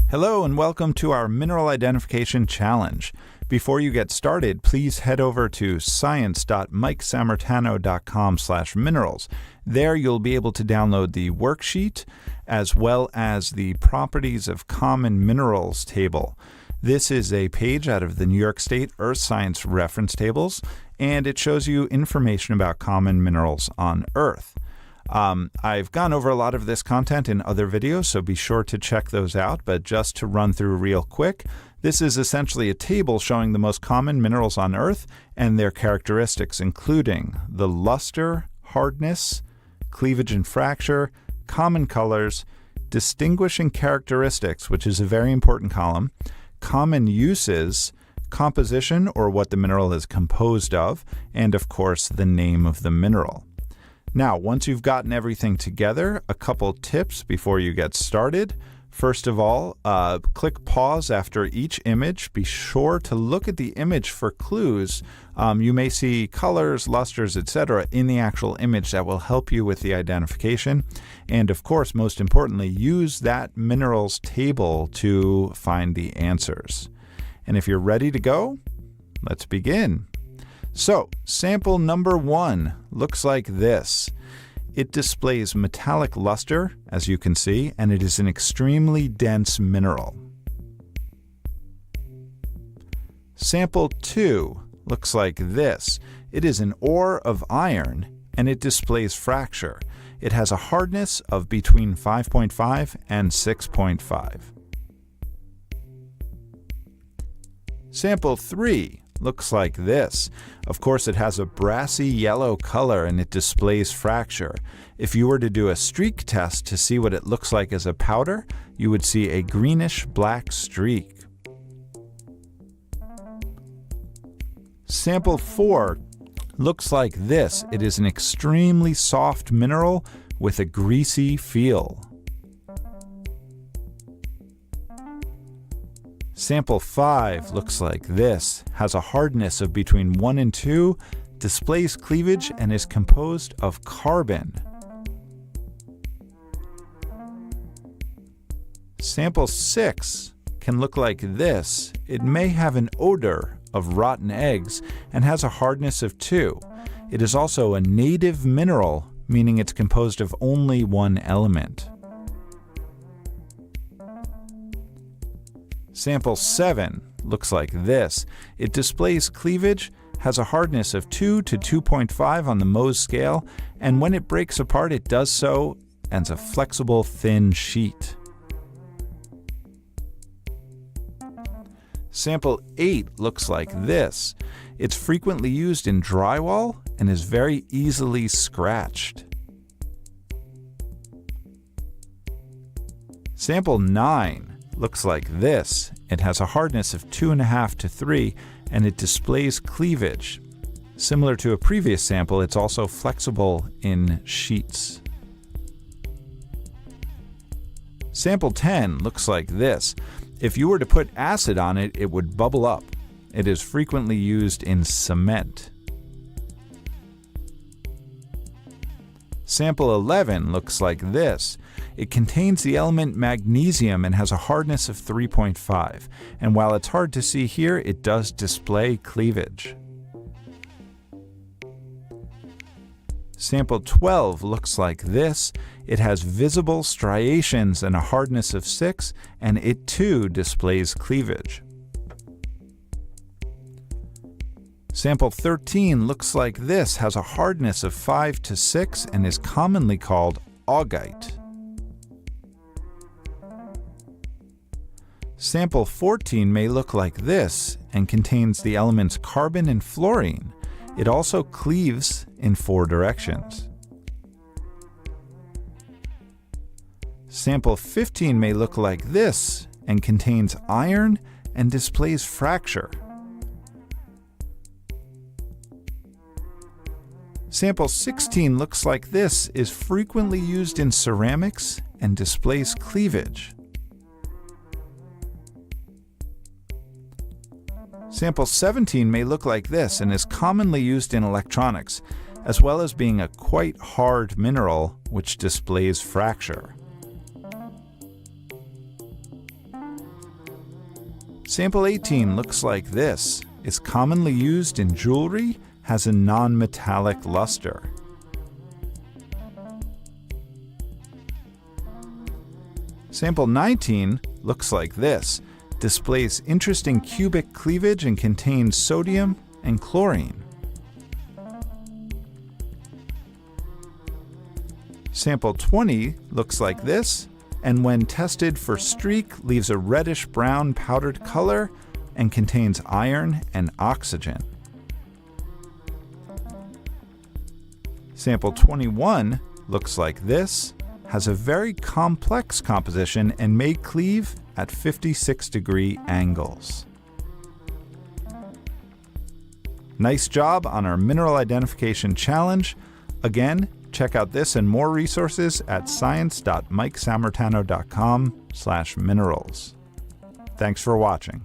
Hello and welcome to our Mineral Identification Challenge. Before you get started, please head over to science.mikesammartano.com/minerals. There you'll be able to download the worksheet as well as the Properties of Common Minerals table. This is a page out of the New York State Earth Science Reference Tables, and it shows you information about common minerals on Earth. I've gone over a lot of this content in other videos, so be sure to check those out. But just to run through real quick, this is essentially a table showing the most common minerals on Earth and their characteristics, including the luster, hardness, cleavage and fracture, common colors, distinguishing characteristics, which is a very important column, common uses, composition or what the mineral is composed of, and of course the name of the mineral. Now, once you've gotten everything together, a couple tips before you get started. First of all, click pause after each image. Be sure to look at the image for clues. You may see colors, lusters, etc. in the actual image that will help you with the identification. And of course, most importantly, use that minerals table to find the answers. And if you're ready to go, let's begin. So, sample number 1 looks like this. It displays metallic luster, as you can see, and it is an extremely dense mineral. Sample 2 looks like this. It is an ore of iron, and it displays fracture. It has a hardness of between 5.5 and 6.5. Sample 3 looks like this. Of course, it has a brassy yellow color and it displays fracture. If you were to do a streak test to see what it looks like as a powder, you would see a greenish black streak. Sample 4 looks like this. It is an extremely soft mineral with a greasy feel. Sample 5 looks like this, has a hardness of between 1 and 2, displays cleavage, and is composed of carbon. Sample 6 can look like this. It may have an odor of rotten eggs and has a hardness of 2. It is also a native mineral, meaning it's composed of only one element. Sample 7 looks like this. It displays cleavage, has a hardness of 2 to 2.5 on the Mohs scale, and when it breaks apart, it does so as a flexible, thin sheet. Sample 8 looks like this. It's frequently used in drywall and is very easily scratched. Sample 9 looks like this. It has a hardness of 2.5 to 3, and it displays cleavage. Similar to a previous sample, it's also flexible in sheets. Sample 10 looks like this. If you were to put acid on it, it would bubble up. It is frequently used in cement. Sample 11 looks like this. It contains the element magnesium and has a hardness of 3.5. And while it's hard to see here, it does display cleavage. Sample 12 looks like this. It has visible striations and a hardness of 6, and it too displays cleavage. Sample 13 looks like this, has a hardness of 5 to 6, and is commonly called augite. Sample 14 may look like this and contains the elements carbon and fluorine. It also cleaves in 4 directions. Sample 15 may look like this and contains iron and displays fracture. Sample 16 looks like this, is frequently used in ceramics and displays cleavage. Sample 17 may look like this and is commonly used in electronics, as well as being a quite hard mineral which displays fracture. Sample 18 looks like this, is commonly used in jewelry, has a non-metallic luster. Sample 19 looks like this, displays interesting cubic cleavage and contains sodium and chlorine. Sample 20 looks like this, and when tested for streak, leaves a reddish-brown powdered color and contains iron and oxygen. Sample 21 looks like this, has a very complex composition and may cleave at 56-degree angles. Nice job on our mineral identification challenge. Again, check out this and more resources at science.mikesammartano.com/minerals. Thanks for watching.